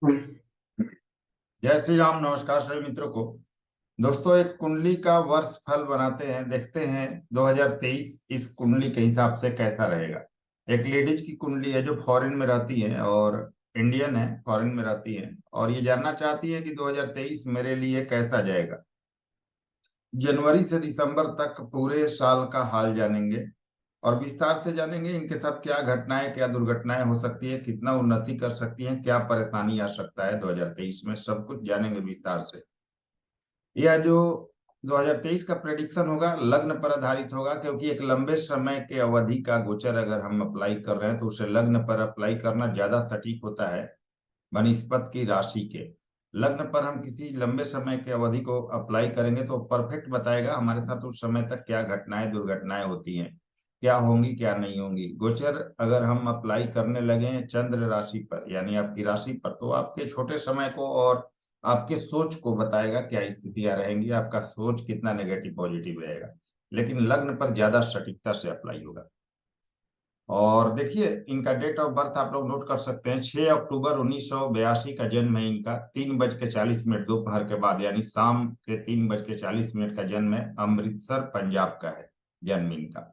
जय श्री राम। नमस्कार सभी मित्रों को। दोस्तों, एक कुंडली का वर्ष फल बनाते हैं, देखते हैं 2023 इस कुंडली के हिसाब से कैसा रहेगा। एक लेडीज की कुंडली है जो फॉरेन में रहती है और इंडियन है, फॉरेन में रहती है और ये जानना चाहती है कि 2023 मेरे लिए कैसा जाएगा। जनवरी से दिसंबर तक पूरे साल का हाल जानेंगे और विस्तार से जानेंगे इनके साथ क्या घटनाएं, क्या दुर्घटनाएं हो सकती है, कितना उन्नति कर सकती हैं, क्या परेशानी आ सकता है 2023 में, सब कुछ जानेंगे विस्तार से। यह जो 2023 का प्रेडिक्शन होगा लग्न पर आधारित होगा, क्योंकि एक लंबे समय के अवधि का गोचर अगर हम अप्लाई कर रहे हैं तो उसे लग्न पर अप्लाई करना ज्यादा सटीक होता है बनिस्पत की राशि के। लग्न पर हम किसी लंबे समय के अवधि को अप्लाई करेंगे तो परफेक्ट बताएगा हमारे साथ उस समय तक क्या घटनाएं दुर्घटनाएं होती हैं, क्या होंगी क्या नहीं होंगी। गोचर अगर हम अप्लाई करने लगे चंद्र राशि पर यानी आपकी राशि पर, तो आपके छोटे समय को और आपके सोच को बताएगा क्या स्थितियां रहेंगी, आपका सोच कितना नेगेटिव पॉजिटिव रहेगा। लेकिन लग्न पर ज्यादा सटीकता से अप्लाई होगा। और देखिए, इनका डेट ऑफ बर्थ आप लोग नोट कर सकते हैं। 6 अक्टूबर 1982 का जन्म है इनका। 3:40 दोपहर के बाद यानी शाम के 3:40 का जन्म है। अमृतसर पंजाब का है जन्म इनका।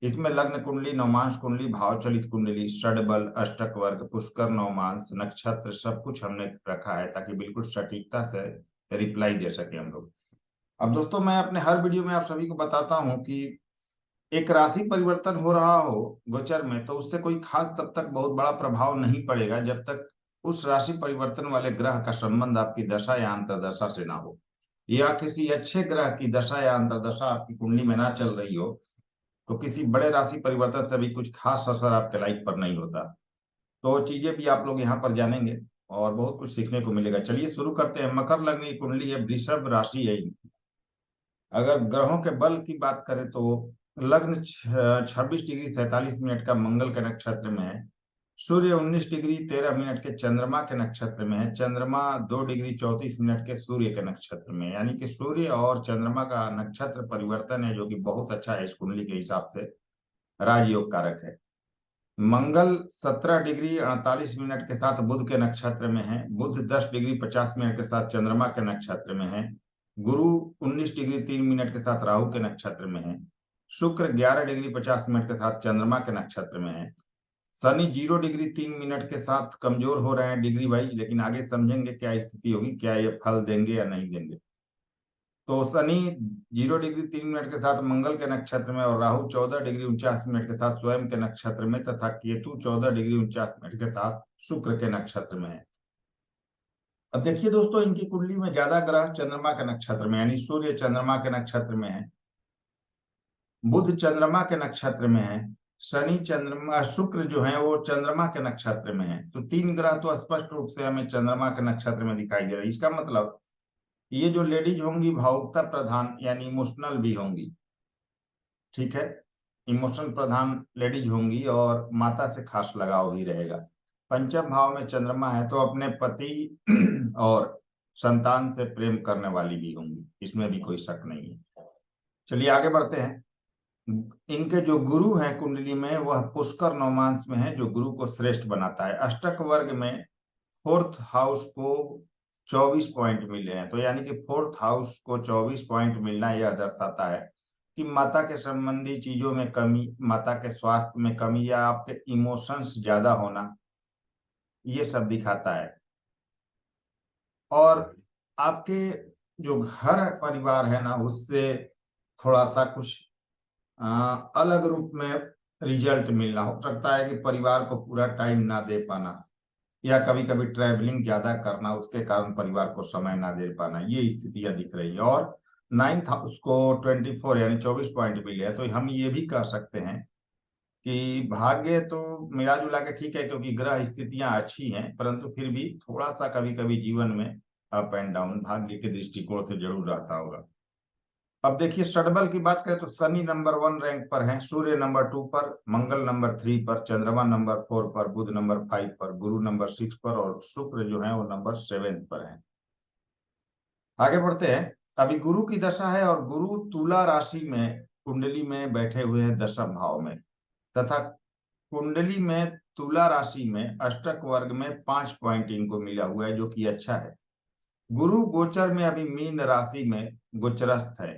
इसमें लग्न कुंडली, नवमांश कुंडली, भावचलित कुंडली, षडबल, अष्टक वर्ग, पुष्कर, नवमांश, नक्षत्र सब कुछ हमने रखा है ताकि बिल्कुल सटीकता से रिप्लाई दे सके हम लोग। अब दोस्तों, मैं अपने हर वीडियो में आप सभी को बताता हूं कि एक राशि परिवर्तन हो रहा हो गोचर में तो उससे कोई खास तब तक बहुत बड़ा प्रभाव नहीं पड़ेगा जब तक उस राशि परिवर्तन वाले ग्रह का संबंध आपकी दशा या अंतर्दशा से ना हो, या किसी अच्छे ग्रह की दशा या अंतर्दशा आपकी कुंडली में ना चल रही हो। तो किसी बड़े राशि परिवर्तन से भी कुछ खास असर आपके लाइफ पर नहीं होता। तो चीजें भी आप लोग यहाँ पर जानेंगे और बहुत कुछ सीखने को मिलेगा। चलिए शुरू करते हैं। मकर लग्न की कुंडली है, वृषभ राशि है। अगर ग्रहों के बल की बात करें तो लग्न 26 डिग्री 47 मिनट का मंगल के नक्षत्र में है। सूर्य 19 डिग्री 13 मिनट के चंद्रमा के नक्षत्र में है। चंद्रमा 2 डिग्री 34 मिनट के सूर्य के नक्षत्र में है। यानी कि सूर्य और चंद्रमा का नक्षत्र परिवर्तन है जो कि बहुत अच्छा है इस कुंडली के हिसाब से, राजयोग कारक है। मंगल 17 डिग्री 48 मिनट के साथ बुध के नक्षत्र में है। बुध 10 डिग्री 50 मिनट के साथ चंद्रमा के नक्षत्र में है। गुरु 19 डिग्री 3 मिनट के साथ राहु के नक्षत्र में है। शुक्र 11 डिग्री 50 मिनट के साथ चंद्रमा के नक्षत्र में है। शनि 0 डिग्री 3 मिनट के साथ कमजोर हो रहे हैं डिग्री वाइज, लेकिन आगे समझेंगे क्या स्थिति होगी, क्या ये फल देंगे या नहीं देंगे। तो शनि 0 डिग्री 3 मिनट के साथ मंगल के नक्षत्र में और राहु 14 डिग्री 49 मिनट के साथ स्वयं के नक्षत्र में तथा केतु 14 डिग्री 49 मिनट के साथ शुक्र के नक्षत्र में है। अब देखिए दोस्तों, इनकी कुंडली में ज्यादा ग्रह चंद्रमा के नक्षत्र में यानी सूर्य चंद्रमा के नक्षत्र में है, बुध चंद्रमा के नक्षत्र में है, शनि चंद्रमा शुक्र जो है वो चंद्रमा के नक्षत्र में है। तो तीन ग्रह तो स्पष्ट रूप से हमें चंद्रमा के नक्षत्र में दिखाई दे रहा है। इसका मतलब ये जो लेडीज होंगी भावुकता प्रधान यानी इमोशनल भी होंगी। ठीक है, इमोशनल प्रधान लेडीज होंगी और माता से खास लगाव भी रहेगा। पंचम भाव में चंद्रमा है तो अपने पति और संतान से प्रेम करने वाली भी होंगी, इसमें भी कोई शक नहीं है। चलिए आगे बढ़ते हैं। इनके जो गुरु हैं कुंडली में वह पुष्कर नवमांश में है जो गुरु को श्रेष्ठ बनाता है। अष्टक वर्ग में फोर्थ हाउस को 24 पॉइंट मिले हैं, तो यानी कि फोर्थ हाउस को 24 पॉइंट मिलना यह दर्शाता है कि माता के संबंधी चीजों में कमी, माता के स्वास्थ्य में कमी या आपके इमोशंस ज्यादा होना, ये सब दिखाता है। और आपके जो घर परिवार है ना उससे थोड़ा सा कुछ अलग रूप में रिजल्ट मिलना हो सकता है कि परिवार को पूरा टाइम ना दे पाना या कभी कभी ट्रैवलिंग ज्यादा करना, उसके कारण परिवार को समय ना दे पाना, ये स्थितियां दिख रही है। और नाइन्थ हाउस को 24 यानी 24 पॉइंट मिले हैं, तो हम ये भी कह सकते हैं कि भाग्य तो मिला जुला के ठीक है क्योंकि ग्रह स्थितियां अच्छी हैं, परंतु फिर भी थोड़ा सा कभी कभी जीवन में अप एंड डाउन भाग्य के दृष्टिकोण से जरूर रहता होगा। अब देखिए षडबल की बात करें तो शनि नंबर 1 रैंक पर है, सूर्य नंबर 2 पर, मंगल नंबर 3 पर, चंद्रमा नंबर 4 पर, बुध नंबर 5 पर, गुरु नंबर 6 पर और शुक्र जो है वो नंबर 7 पर है। आगे बढ़ते हैं। अभी गुरु की दशा है और गुरु तुला राशि में कुंडली में बैठे हुए हैं 10वें भाव में तथा कुंडली में तुला राशि में अष्टक वर्ग में 5 पॉइंट इनको मिला हुआ है, जो कि अच्छा है। गुरु गोचर में अभी मीन राशि में गोचरस्थ है,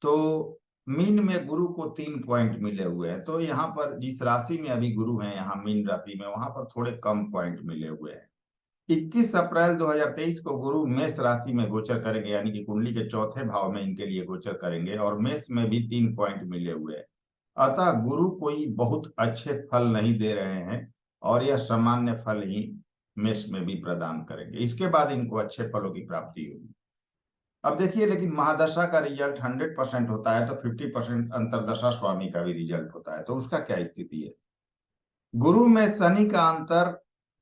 तो मीन में गुरु को 3 पॉइंट मिले हुए हैं। तो यहाँ पर जिस राशि में अभी गुरु है, यहाँ मीन राशि में, वहां पर थोड़े कम पॉइंट मिले हुए हैं। 21 अप्रैल 2023 को गुरु मेष राशि में गोचर करेंगे, यानी कि कुंडली के चौथे भाव में इनके लिए गोचर करेंगे, और मेष में भी 3 पॉइंट मिले हुए हैं। अतः गुरु कोई बहुत अच्छे फल नहीं दे रहे हैं, और यह सामान्य फल ही मेष में भी प्रदान करेंगे। इसके बाद इनको अच्छे फलों की प्राप्ति होगी। अब देखिए, लेकिन महादशा का रिजल्ट 100% होता है, तो 50% अंतरदशा स्वामी का भी रिजल्ट होता है, तो उसका क्या स्थिति है। गुरु में शनि का अंतर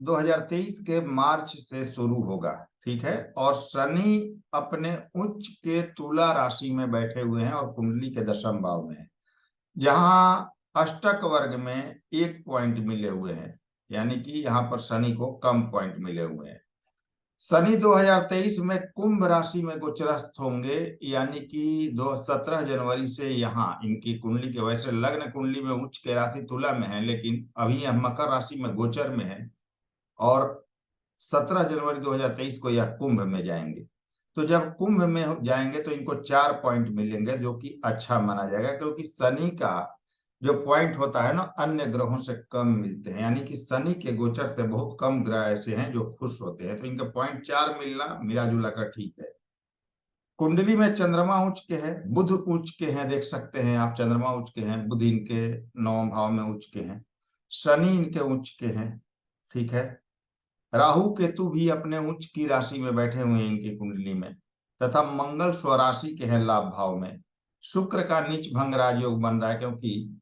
2023 के मार्च से शुरू होगा, ठीक है, और शनि अपने उच्च के तुला राशि में बैठे हुए हैं और कुंडली के दशम भाव में है, जहां अष्टक वर्ग में 1 पॉइंट मिले हुए हैं, यानी कि यहाँ पर शनि को कम पॉइंट मिले हुए हैं। शनि 2023 में कुंभ राशि में गोचरस्थ होंगे, यानी कि 17 जनवरी से यहाँ इनकी कुंडली के, वैसे लग्न कुंडली में उच्च के राशि तुला में है, लेकिन अभी यह मकर राशि में गोचर में है, और 17 जनवरी 2023 को यह कुंभ में जाएंगे। तो जब कुंभ में जाएंगे तो इनको 4 पॉइंट मिलेंगे, जो कि अच्छा माना जाएगा, क्योंकि शनि का जो पॉइंट होता है ना, अन्य ग्रहों से कम मिलते हैं, यानी कि शनि के गोचर से बहुत कम ग्रह ऐसे हैं जो खुश होते हैं, तो इनका पॉइंट 4 मिलना मिला जुला कर ठीक है। कुंडली में चंद्रमा उच्च के हैं, बुध उच्च के हैं, देख सकते हैं आप, चंद्रमा उच्च के हैं, बुध इनके 9वें भाव में उच्च के हैं, शनि इनके उच्च के हैं, ठीक है। राहु केतु भी अपने उच्च की राशि में बैठे हुए हैं इनकी कुंडली में, तथा मंगल स्वराशि के हैं लाभ भाव में। शुक्र का नीच भंग राजयोग बन रहा है, क्योंकि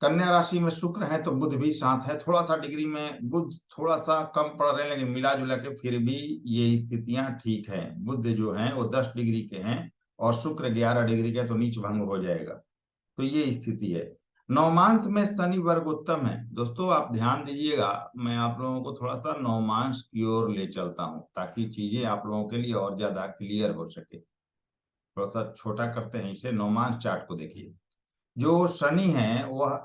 कन्या राशि में शुक्र है, तो बुध भी साथ है। थोड़ा सा डिग्री में बुध थोड़ा सा कम पड़ रहे हैं, लेकिन मिला जुला के फिर भी ये स्थितियां ठीक हैं। बुध जो हैं वो 10 डिग्री के हैं, और शुक्र 11 डिग्री के, तो नीच भंग हो जाएगा। तो ये स्थिति है। नवमांश में शनि वर्ग उत्तम है। दोस्तों आप ध्यान दीजिएगा, मैं आप लोगों को थोड़ा सा नवमांश की ओर ले चलता हूं, ताकि चीजें आप लोगों के लिए और ज्यादा क्लियर हो सके। थोड़ा सा छोटा करते हैं इसे, नवमांश चार्ट को देखिए। जो शनि है वह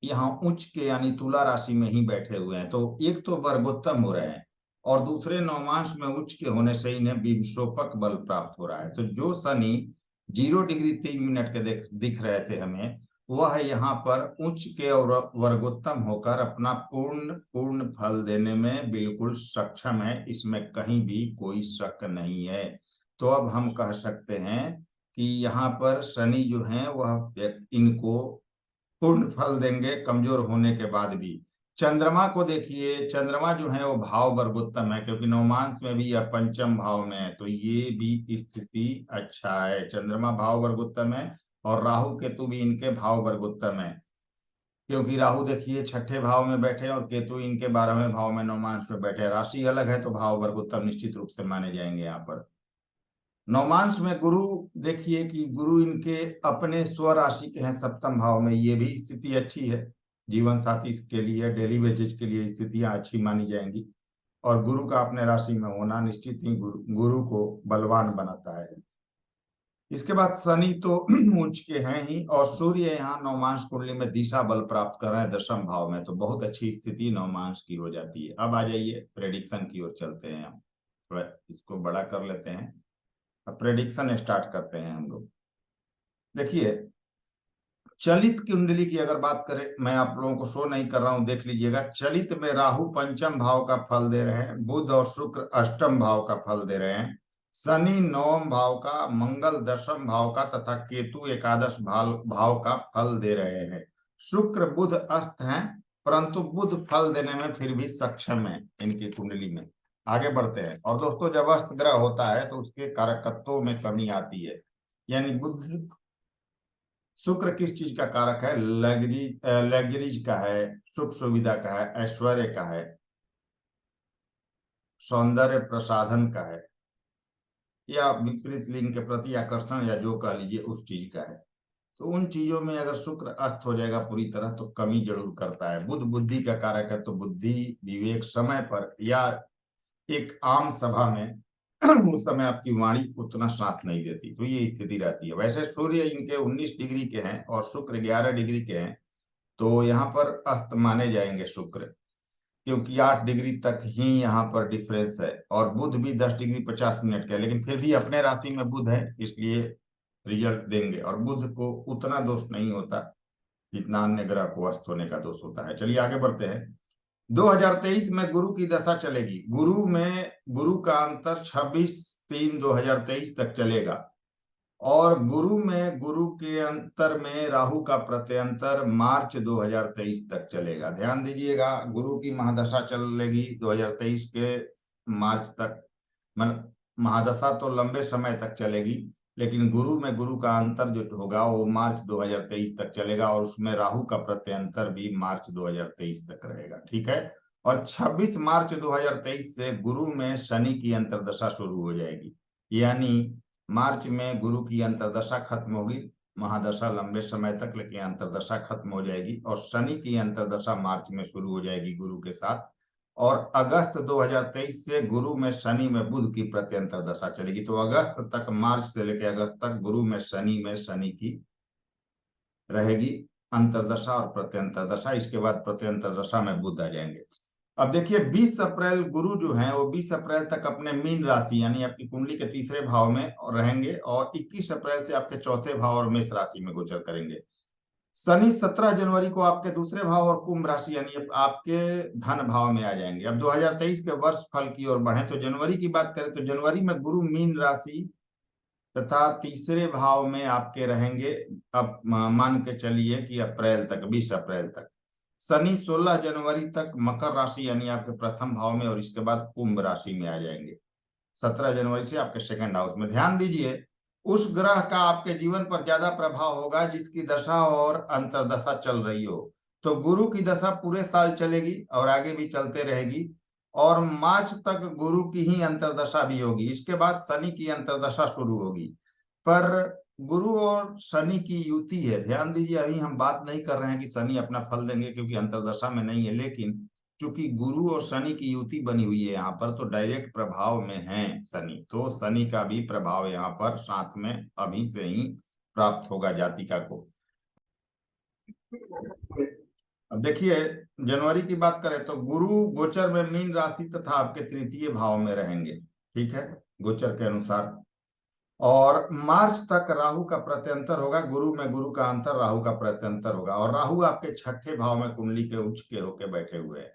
यहाँ उच्च के यानी तुला राशि में ही बैठे हुए हैं, तो एक तो वर्गोत्तम हो रहे हैं, और दूसरे नवमांश में उच्च के होने से इन्हें विंशोपक बल प्राप्त हो रहा है। तो जो शनि 0 डिग्री 3 मिनट के दिख रहे थे हमें, वह यहाँ पर उच्च के और वर्गोत्तम होकर अपना पूर्ण पूर्ण फल देने में बिल्कुल सक्षम है, इसमें कहीं भी कोई शक नहीं है। तो अब हम कह सकते हैं कि यहाँ पर शनि जो है वह इनको पूर्ण फल देंगे कमजोर होने के बाद भी। चंद्रमा को देखिए, चंद्रमा जो है वो भाव वर्गोत्तम है, क्योंकि नवमांश में भी यह पंचम भाव में है, तो ये भी स्थिति अच्छा है। चंद्रमा भाव वर्गोत्तम है, और राहु केतु भी इनके भाव वर्गोत्तम है, क्योंकि राहु देखिए 6ठे भाव में बैठे और केतु इनके 12वें भाव में नवमांश में बैठे। राशि अलग है तो भाव वर्गोत्तम निश्चित रूप से माने जाएंगे यहाँ पर। नवमांश में गुरु देखिए कि गुरु इनके अपने स्व राशि के हैं 7वें भाव में, ये भी स्थिति अच्छी है। जीवन साथी के लिए, डेली वेजेज के लिए स्थितियां अच्छी मानी जाएंगी, और गुरु का अपने राशि में होना निश्चित ही गुरु को बलवान बनाता है। इसके बाद शनि तो उच्च के हैं ही, और सूर्य यहाँ नवमांश कुंडली में दिशा बल प्राप्त कर रहे हैं 10वें भाव में, तो बहुत अच्छी स्थिति नवमांश की हो जाती है। अब आ जाइए प्रेडिक्शन की ओर चलते हैं, हम थोड़ा इसको बड़ा कर लेते हैं। अब प्रेडिक्शन स्टार्ट करते हैं हम लोग। देखिए, चलित कुंडली की अगर बात करें, मैं आप लोगों को शो नहीं कर रहा हूं, देख लीजिएगा। चलित में राहु पंचम भाव का फल दे रहे हैं, बुध और शुक्र अष्टम भाव का फल दे रहे हैं, शनि 9वें भाव का, मंगल 10वें भाव का, तथा केतु एकादश भाव का फल दे रहे हैं। शुक्र बुध अस्त हैं, परंतु बुध फल देने में फिर भी सक्षम है इनकी कुंडली में। आगे बढ़ते हैं। और दोस्तों, जब अस्त ग्रह होता है तो उसके कारकत्वों में कमी आती है, यानी बुध शुक्र किस चीज का कारक है? लग्जरीज का है, सुख सुविधा का है, ऐश्वर्य का है, सौंदर्य प्रसाधन का है, या विपरीत लिंग के प्रति आकर्षण, या जो कह लीजिए उस चीज का है। तो उन चीजों में अगर शुक्र अस्त हो जाएगा पूरी तरह तो कमी जरूर करता है। बुध बुद्धि का कारक है, तो बुद्धि विवेक समय पर या एक आम सभा में उस समय आपकी वाणी उतना साथ नहीं देती, तो ये स्थिति रहती है। वैसे सूर्य इनके 19 डिग्री के हैं और शुक्र 11 डिग्री के हैं, तो यहाँ पर अस्त माने जाएंगे शुक्र, क्योंकि 8 डिग्री तक ही यहाँ पर डिफरेंस है। और बुध भी 10 डिग्री 50 मिनट का है, लेकिन फिर भी अपने राशि में बुध है, इसलिए रिजल्ट देंगे। और बुध को उतना दोष नहीं होता जितना अन्य ग्रह को अस्त होने का दोष होता है। चलिए आगे बढ़ते हैं। 2023 में गुरु की दशा चलेगी। गुरु का अंतर 26/3/2023 तक चलेगा। और गुरु के अंतर में राहु का प्रत्यंतर मार्च 2023 तक चलेगा। ध्यान दीजिएगा, गुरु की महादशा चलेगी 2023 के मार्च तक। महादशा तो लंबे समय तक चलेगी, लेकिन गुरु का अंतर जो होगा वो मार्च 2023 तक चलेगा, और उसमें राहु का प्रत्यंतर भी मार्च 2023 तक रहेगा। ठीक है। और 26 मार्च 2023 से गुरु में शनि की अंतर्दशा शुरू हो जाएगी। यानी मार्च में गुरु की अंतर्दशा खत्म होगी, महादशा लंबे समय तक, लेकिन अंतर्दशा खत्म हो जाएगी। और शनि की अंतर्दशा मार्च में शुरू हो जाएगी गुरु के साथ। और अगस्त 2023 से गुरु में शनि में बुध की प्रत्यंतर दशा चलेगी। तो अगस्त तक, मार्च से लेकर अगस्त तक गुरु में शनि की रहेगी अंतरदशा और प्रत्यंतर दशा। इसके बाद प्रत्यंतर दशा में बुध आ जाएंगे। अब देखिए 20 अप्रैल गुरु जो है वो 20 अप्रैल तक अपने मीन राशि यानी आपकी कुंडली के तीसरे भाव में रहेंगे, और 21 अप्रैल से आपके चौथे भाव और मेष राशि में गोचर करेंगे। शनि 17 जनवरी को आपके दूसरे भाव और कुंभ राशि यानी आपके धन भाव में आ जाएंगे। अब 2023 के वर्ष फल की ओर बढ़े तो जनवरी की बात करें तो जनवरी में गुरु मीन राशि तथा तीसरे भाव में आपके रहेंगे। अब मान के चलिए कि अप्रैल तक, 20 अप्रैल तक। शनि 16 जनवरी तक मकर राशि यानी आपके प्रथम भाव में, और इसके बाद कुंभ राशि में आ जाएंगे 17 जनवरी से आपके सेकंड हाउस में। ध्यान दीजिए, उस ग्रह का आपके जीवन पर ज्यादा प्रभाव होगा जिसकी दशा और अंतर्दशा चल रही हो। तो गुरु की दशा पूरे साल चलेगी और आगे भी चलते रहेगी, और मार्च तक गुरु की ही अंतर्दशा भी होगी। इसके बाद शनि की अंतर्दशा शुरू होगी। पर गुरु और शनि की युति है। ध्यान दीजिए, अभी हम बात नहीं कर रहे हैं कि शनि अपना फल देंगे क्योंकि अंतर्दशा में नहीं है, लेकिन क्योंकि गुरु और शनि की युति बनी हुई है यहाँ पर, तो डायरेक्ट प्रभाव में है शनि, तो शनि का भी प्रभाव यहाँ पर साथ में अभी से ही प्राप्त होगा जातिका को। अब देखिए जनवरी की बात करें तो गुरु गोचर में मीन राशि तथा आपके तृतीय भाव में रहेंगे। ठीक है, गोचर के अनुसार। और मार्च तक राहु का प्रत्यंतर होगा। गुरु में गुरु का अंतर, राहु का प्रत्यंतर होगा, और राहु आपके छठे भाव में कुंडली के उच्च के होके बैठे हुए हैं,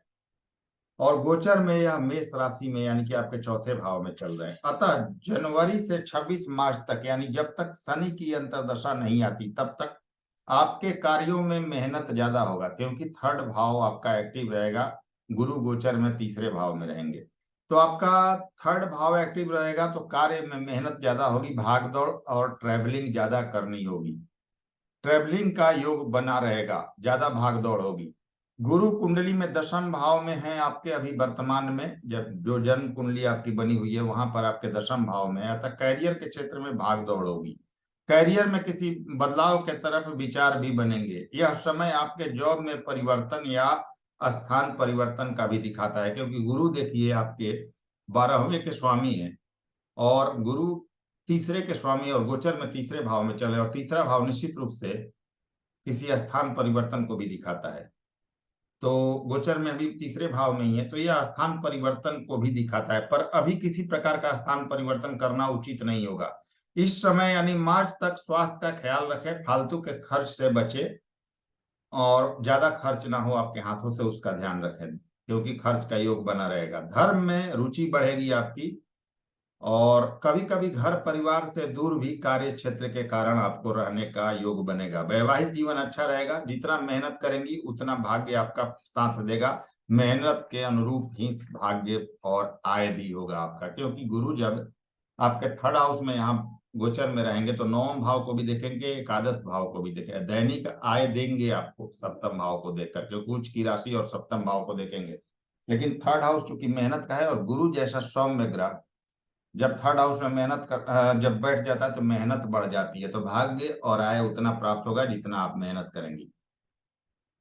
और गोचर में यह मेष राशि में यानी कि आपके चौथे भाव में चल रहे हैं। अतः जनवरी से 26 मार्च तक यानी जब तक शनि की अंतर्दशा नहीं आती तब तक आपके कार्यों में मेहनत ज्यादा होगा, क्योंकि थर्ड भाव आपका एक्टिव रहेगा। गुरु गोचर में तीसरे भाव में रहेंगे, तो आपका थर्ड भाव एक्टिव रहेगा, तो कार्य में मेहनत ज्यादा होगी, भाग दौड़ और ट्रेवलिंग ज्यादा करनी होगी। ट्रेवलिंग का योग बना रहेगा, ज्यादा भाग दौड़ होगी। गुरु कुंडली में दशम भाव में है आपके अभी वर्तमान में, जब जो जन्म कुंडली आपकी बनी हुई है वहां पर आपके दशम भाव में है। अतः कैरियर के क्षेत्र में भाग दौड़ होगी। कैरियर में किसी बदलाव के तरफ विचार भी बनेंगे। यह समय आपके जॉब में परिवर्तन या स्थान परिवर्तन का भी दिखाता है, क्योंकि गुरु देखिए आपके 12वें के स्वामी है, और गुरु तीसरे के स्वामी, और गोचर में तीसरे भाव में चले, और तीसरा भाव निश्चित रूप से किसी स्थान परिवर्तन को भी दिखाता है। तो गोचर में अभी तीसरे भाव में ही है, तो यह स्थान परिवर्तन को भी दिखाता है, पर अभी किसी प्रकार का स्थान परिवर्तन करना उचित नहीं होगा इस समय। यानी मार्च तक स्वास्थ्य का ख्याल रखें, फालतू के खर्च से बचे, और ज्यादा खर्च ना हो आपके हाथों से, उसका ध्यान रखें, क्योंकि खर्च का योग बना रहेगा। धर्म में रुचि बढ़ेगी आपकी, और कभी कभी घर परिवार से दूर भी कार्य क्षेत्र के कारण आपको रहने का योग बनेगा। वैवाहिक जीवन अच्छा रहेगा, जितना मेहनत करेंगी उतना भाग्य आपका साथ देगा। मेहनत के अनुरूप ही भाग्य और आय भी होगा आपका, क्योंकि गुरु जब आपके थर्ड हाउस में यहाँ गोचर में रहेंगे तो नौम भाव को भी देखेंगे, एकादश भाव को भी देखेंगे, दैनिक आय देंगे आपको सप्तम भाव को देखकर, क्योंकि उच्च की राशि और सप्तम भाव को देखेंगे। लेकिन थर्ड हाउस चूंकि मेहनत का है, और गुरु जैसा सौम्य ग्रह जब थर्ड हाउस में जब बैठ जाता है तो मेहनत बढ़ जाती है, तो भाग्य और आय उतना प्राप्त होगा जितना आप मेहनत करेंगी।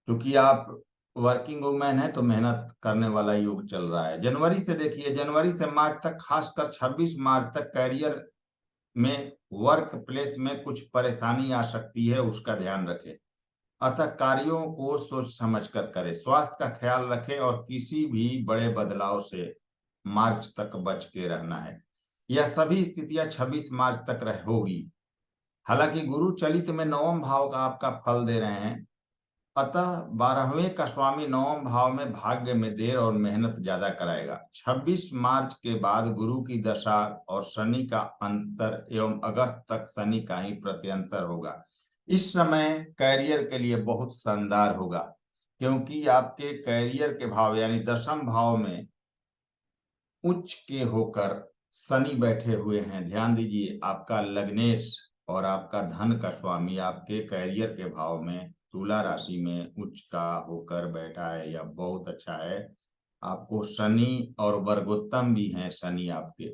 क्योंकि आप वर्किंग वुमेन है तो मेहनत करने वाला योग चल रहा है। जनवरी से देखिए, जनवरी से मार्च तक, खासकर 26 मार्च तक कैरियर में, वर्क प्लेस में कुछ परेशानी आ सकती है, उसका ध्यान रखें। अतः कार्यों को सोच समझ कर करें, स्वास्थ्य का ख्याल रखें और किसी भी बड़े बदलाव से मार्च तक बच के रहना है। यह सभी स्थितियां 26 मार्च तक होगी। हालांकि गुरु चलित में नवम भाव का आपका फल दे रहे हैं, अतः 12वें का स्वामी नवम भाव में भाग्य में देर और मेहनत ज्यादा कराएगा। 26 मार्च के बाद गुरु की दशा और शनि का अंतर एवं अगस्त तक शनि का ही प्रत्यंतर होगा। इस समय कैरियर के लिए बहुत शानदार होगा, क्योंकि आपके कैरियर के भाव यानी दशम भाव में उच्च के होकर शनि बैठे हुए हैं। ध्यान दीजिए, आपका लग्नेश और आपका धन का स्वामी आपके कैरियर के भाव में तुला राशि में उच्च का होकर बैठा है, यह बहुत अच्छा है। आपको शनि और वर्गोत्तम भी हैं शनि आपके,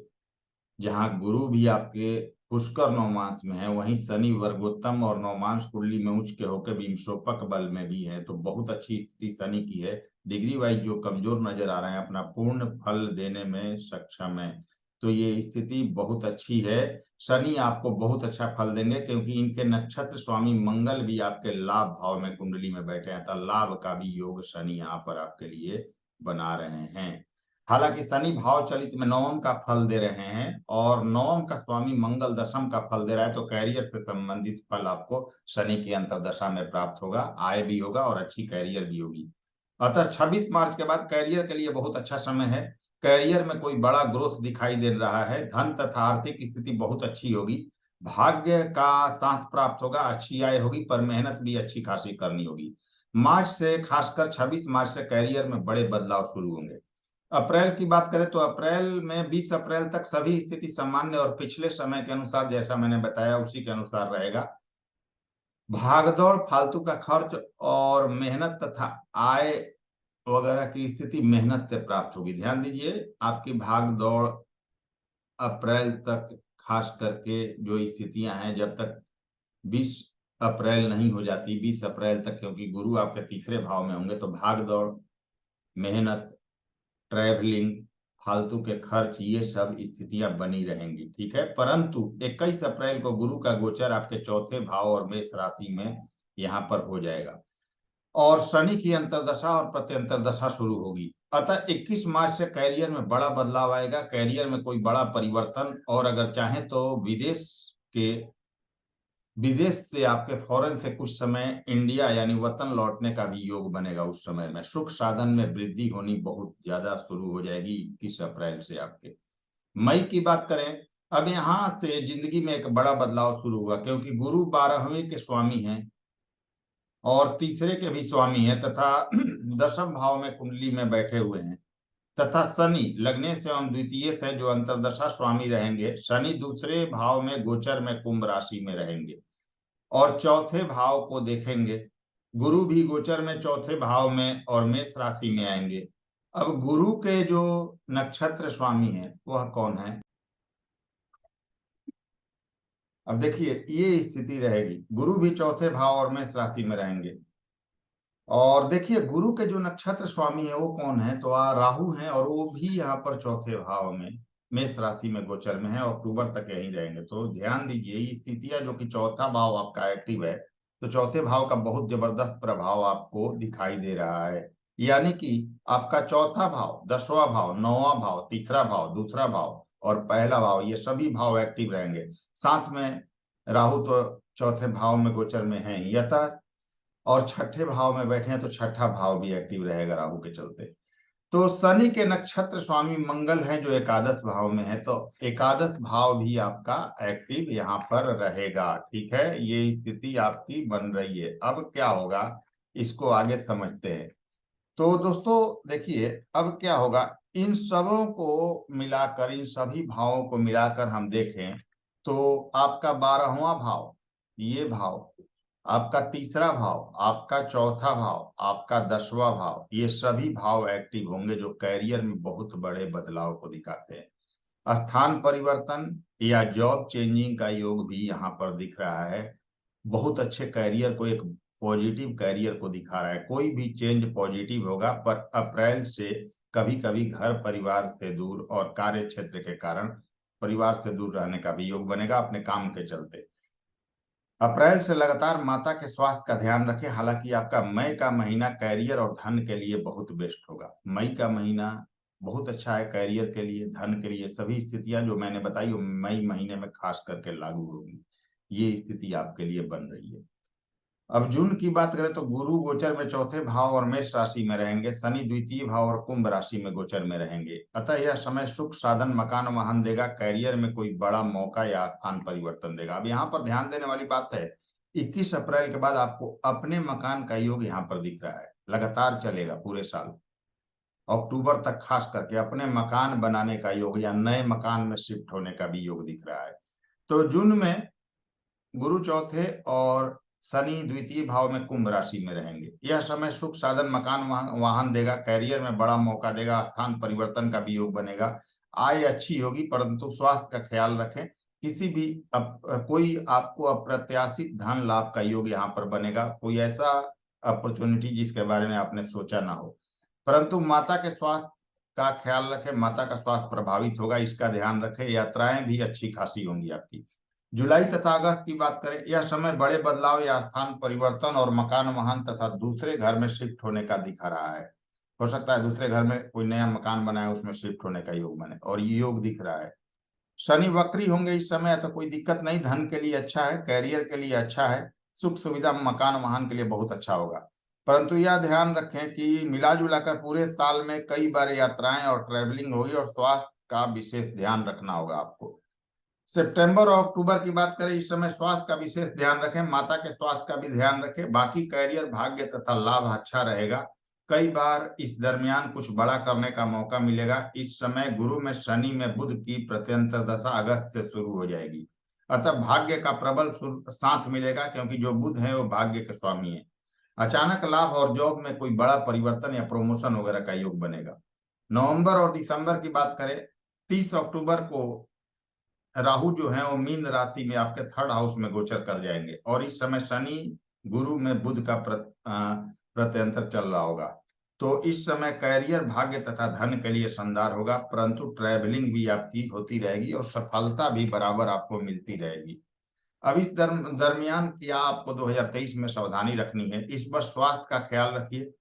जहां गुरु भी आपके पुष्कर नवमांश में है, वहीं शनि वर्गोत्तम और नवमांश कुंडली में उच्च के होकर विंशोपक बल में भी है। तो बहुत अच्छी स्थिति शनि की है। डिग्री वाइज जो कमजोर नजर आ रहे हैं अपना पूर्ण फल देने में सक्षम है, तो ये स्थिति बहुत अच्छी है। शनि आपको बहुत अच्छा फल देंगे, क्योंकि इनके नक्षत्र स्वामी मंगल भी आपके लाभ भाव में कुंडली में बैठे हैं, तो लाभ का भी योग शनि यहाँ पर आपके लिए बना रहे हैं। हालांकि शनि भाव चलित में नवम का फल दे रहे हैं और नवम का स्वामी मंगल दशम का फल दे रहा है, तो कैरियर से संबंधित फल आपको शनि की अंतरदशा में प्राप्त होगा, आय भी होगा और अच्छी कैरियर भी होगी। अतः 26 मार्च के बाद कैरियर के लिए बहुत अच्छा समय है। कैरियर में कोई बड़ा ग्रोथ दिखाई दे रहा है, धन तथा आर्थिक स्थिति बहुत अच्छी होगी, भाग्य का साथ प्राप्त होगा, अच्छी आय होगी, पर मेहनत भी अच्छी खासी करनी होगी। मार्च से खासकर 26 मार्च से कैरियर में बड़े बदलाव शुरू होंगे। अप्रैल की बात करें तो अप्रैल में 20 अप्रैल तक सभी स्थिति सामान्य और पिछले समय के अनुसार जैसा मैंने बताया उसी के अनुसार रहेगा। भागदौड़, फालतू का खर्च और मेहनत तथा आय वगैरह की स्थिति मेहनत से प्राप्त होगी। ध्यान दीजिए, आपकी भाग दौड़ अप्रैल तक खास करके जो स्थितियां हैं, जब तक 20 अप्रैल नहीं हो जाती, 20 अप्रैल तक, क्योंकि गुरु आपके तीसरे भाव में होंगे, तो भाग दौड़, मेहनत, ट्रैवलिंग, फालतू के खर्च, ये सब स्थितियां बनी रहेंगी। ठीक है, परंतु 21 अप्रैल को गुरु का गोचर आपके चौथे भाव और मेष राशि में यहाँ पर हो जाएगा और शनि की अंतरदशा और प्रत्यंतर दशा शुरू होगी। अतः 21 मार्च से कैरियर में बड़ा बदलाव आएगा, कैरियर में कोई बड़ा परिवर्तन, और अगर चाहें तो विदेश से आपके फॉरेन से कुछ समय इंडिया यानी वतन लौटने का भी योग बनेगा। उस समय में सुख साधन में वृद्धि होनी बहुत ज्यादा शुरू हो जाएगी 21 अप्रैल से आपके। मई की बात करें, अब यहां से जिंदगी में एक बड़ा बदलाव शुरू हुआ, क्योंकि गुरु 12वें के स्वामी हैं और तीसरे के भी स्वामी हैं तथा दशम भाव में कुंडली में बैठे हुए हैं, तथा शनि लग्नेश एवं द्वितीय से जो अंतरदशा स्वामी रहेंगे, शनि दूसरे भाव में गोचर में कुंभ राशि में रहेंगे और चौथे भाव को देखेंगे। गुरु भी गोचर में चौथे भाव में और मेष राशि में आएंगे। अब गुरु के जो नक्षत्र स्वामी हैं वह कौन है? अब देखिए, ये स्थिति रहेगी, गुरु भी चौथे भाव और मेष राशि में रहेंगे। और देखिए, गुरु के जो नक्षत्र स्वामी है वो कौन है? तो राहु हैं और वो भी यहाँ पर चौथे भाव में मेष राशि में गोचर में है, अक्टूबर तक यहीं रहेंगे। तो ध्यान दीजिए, ये स्थितियां जो कि चौथा भाव आपका एक्टिव है, तो चौथे भाव का बहुत जबरदस्त प्रभाव आपको दिखाई दे रहा है। यानी कि आपका चौथा भाव, दसवां भाव, नौवां भाव, तीसरा भाव, दूसरा भाव और पहला भाव, ये सभी भाव एक्टिव रहेंगे। साथ में राहु तो चौथे भाव में गोचर में है ही, यथा और छठे भाव में बैठे हैं तो छठा भाव भी एक्टिव रहेगा राहु के चलते। तो शनि के नक्षत्र स्वामी मंगल हैं जो एकादश भाव में है, तो एकादश भाव भी आपका एक्टिव यहाँ पर रहेगा। ठीक है, ये स्थिति आपकी बन रही है। अब क्या होगा इसको आगे समझते हैं। तो दोस्तों देखिए, अब क्या होगा, इन सबों को मिलाकर, इन सभी भावों को मिलाकर हम देखें तो आपका 12वां भाव, ये भाव, आपका तीसरा भाव, आपका चौथा भाव, आपका 10वां भाव, ये सभी भाव एक्टिव होंगे, जो कैरियर में बहुत बड़े बदलाव को दिखाते हैं। स्थान परिवर्तन या जॉब चेंजिंग का योग भी यहाँ पर दिख रहा है। बहुत अच्छे कैरियर को, एक पॉजिटिव कैरियर को दिखा रहा है। कोई भी चेंज पॉजिटिव होगा, पर अप्रैल से कभी कभी घर परिवार से दूर और कार्य क्षेत्र के कारण परिवार से दूर रहने का भी योग बनेगा अपने काम के चलते। अप्रैल से लगातार माता के स्वास्थ्य का ध्यान रखें। हालांकि आपका मई का महीना कैरियर और धन के लिए बहुत बेस्ट होगा। मई का महीना बहुत अच्छा है कैरियर के लिए, धन के लिए। सभी स्थितियां जो मैंने बताई वो मई महीने में खास करके लागू होगी। ये स्थिति आपके लिए बन रही है। अब जून की बात करें तो गुरु गोचर में चौथे भाव और मेष राशि में रहेंगे, शनि द्वितीय भाव और कुंभ राशि में गोचर में रहेंगे। अतः यह समय सुख साधन मकान वाहन देगा, कैरियर में कोई बड़ा मौका या स्थान परिवर्तन देगा। अब यहाँ पर ध्यान देने वाली बात है, 21 अप्रैल के बाद आपको अपने मकान का योग यहाँ पर दिख रहा है, लगातार चलेगा पूरे साल। अक्टूबर तक खास करके अपने मकान बनाने का योग या नए मकान में शिफ्ट होने का भी योग दिख रहा है। तो जून में गुरु चौथे और शनि द्वितीय भाव में कुंभ राशि में रहेंगे। यह समय सुख साधन मकान वाहन देगा, कैरियर में बड़ा मौका देगा, स्थान परिवर्तन का भी योग बनेगा। आय अच्छी होगी, परंतु स्वास्थ्य का ख्याल रखें। किसी भी कोई आपको अप्रत्याशित धन लाभ का योग यहाँ पर बनेगा, कोई ऐसा अपॉर्चुनिटी जिसके बारे में आपने सोचा ना हो। परंतु माता के स्वास्थ्य का ख्याल रखें, माता का स्वास्थ्य प्रभावित होगा, इसका ध्यान रखें। यात्राएं भी अच्छी खासी होंगी आपकी। जुलाई तथा अगस्त की बात करें, यह समय बड़े बदलाव या स्थान परिवर्तन और मकान वाहन तथा दूसरे घर में शिफ्ट होने का दिखा रहा है। हो सकता है दूसरे घर में कोई नया मकान बनाए, उसमें शिफ्ट होने का योग बने, और ये योग दिख रहा है। शनि वक्री होंगे इस समय, तो कोई दिक्कत नहीं, धन के लिए अच्छा है, कैरियर के लिए अच्छा है, सुख सुविधा मकान वाहन के लिए बहुत अच्छा होगा। परंतु यह ध्यान रखें कि मिला जुला कर पूरे साल में कई बार यात्राएं और ट्रैवलिंग होगी, और स्वास्थ्य का विशेष ध्यान रखना होगा आपको। सितंबर और अक्टूबर की बात करें, इस समय स्वास्थ्य का विशेष ध्यान रखें, माता के स्वास्थ्य का भी ध्यान रखें। बाकी कैरियर, भाग्य तथा लाभ अच्छा रहेगा। कई बार इस दरमियान कुछ बड़ा करने का मौका मिलेगा। इस समय गुरु में शनि में बुध की प्रत्यंतर दशा अगस्त से शुरू हो जाएगी। अतः भाग्य का प्रबल साथ मिलेगा, क्योंकि जो बुध है वो भाग्य के स्वामी है। अचानक लाभ और जॉब में कोई बड़ा परिवर्तन या प्रमोशन वगैरह का योग बनेगा। नवंबर और दिसंबर की बात करें, 30 अक्टूबर को राहु जो है वो मीन राशि में आपके थर्ड हाउस में गोचर कर जाएंगे, और इस समय शनि गुरु में बुध का प्रत्यंतर चल रहा होगा। तो इस समय कैरियर, भाग्य तथा धन के लिए शानदार होगा, परंतु ट्रैवलिंग भी आपकी होती रहेगी और सफलता भी बराबर आपको मिलती रहेगी। अब इस दरमियान क्या आपको 2023 में सावधानी रखनी है? इस पर स्वास्थ्य का ख्याल रखिए,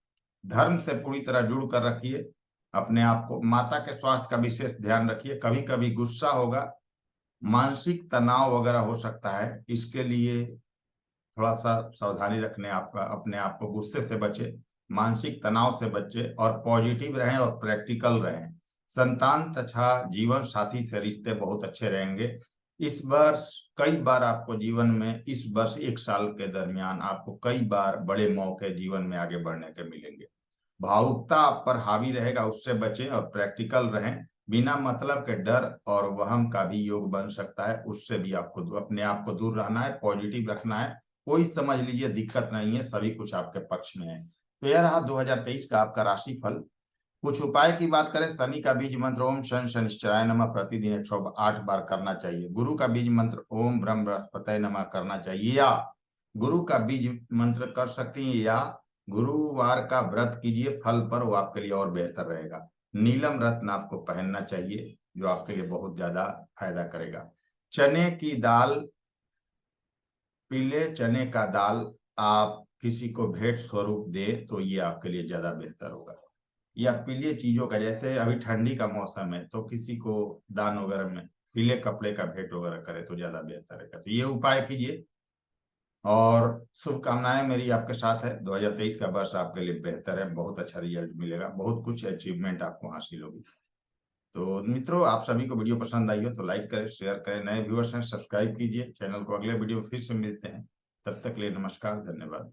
धर्म से पूरी तरह जुड़ कर रखिए अपने आप को, माता के स्वास्थ्य का विशेष ध्यान रखिए। कभी कभी गुस्सा होगा, मानसिक तनाव वगैरह हो सकता है, इसके लिए थोड़ा सा सावधानी रखने आपका, अपने आप को गुस्से से बचे, मानसिक तनाव से बचे, और पॉजिटिव रहें और प्रैक्टिकल रहें। संतान तथा जीवन साथी से रिश्ते बहुत अच्छे रहेंगे। इस वर्ष कई बार आपको जीवन में, इस वर्ष एक साल के दरमियान आपको कई बार बड़े मौके जीवन में आगे बढ़ने के मिलेंगे। भावुकता आप पर हावी रहेगा, उससे बचें और प्रैक्टिकल रहें। बिना मतलब के डर और वहम का भी योग बन सकता है, उससे भी आपको अपने आप को दूर रहना है, पॉजिटिव रखना है। कोई समझ लीजिए दिक्कत नहीं है, सभी कुछ आपके पक्ष में है। तो यह रहा 2023 का आपका राशिफल। कुछ उपाय की बात करें, शनि का बीज मंत्र ओम शन शनिश्चराय नमः प्रतिदिन 108 बार करना चाहिए। गुरु का बीज मंत्र ओम ब्रह्म बृहस्पति नमः करना चाहिए, या गुरु का बीज मंत्र कर सकती हैं, या गुरुवार का व्रत कीजिए फल पर, वो आपके लिए और बेहतर रहेगा। नीलम रत्न आपको पहनना चाहिए, जो आपके लिए बहुत ज्यादा फायदा करेगा। चने की दाल, पीले चने का दाल आप किसी को भेंट स्वरूप दे तो ये आपके लिए ज्यादा बेहतर होगा। या पीले चीजों का, जैसे अभी ठंडी का मौसम है तो किसी को दान वगैरह में पीले कपड़े का भेंट वगैरह करे तो ज्यादा बेहतर रहेगा। तो ये उपाय कीजिए, और शुभकामनाएं मेरी आपके साथ है। 2023 का वर्ष आपके लिए बेहतर है, बहुत अच्छा रिजल्ट मिलेगा, बहुत कुछ अचीवमेंट आपको हासिल होगी। तो मित्रों, आप सभी को वीडियो पसंद आई हो तो लाइक करें, शेयर करें, नए व्यूअर्स हैं सब्सक्राइब कीजिए चैनल को। अगले वीडियो में फिर से मिलते हैं, तब तक के लिए नमस्कार, धन्यवाद।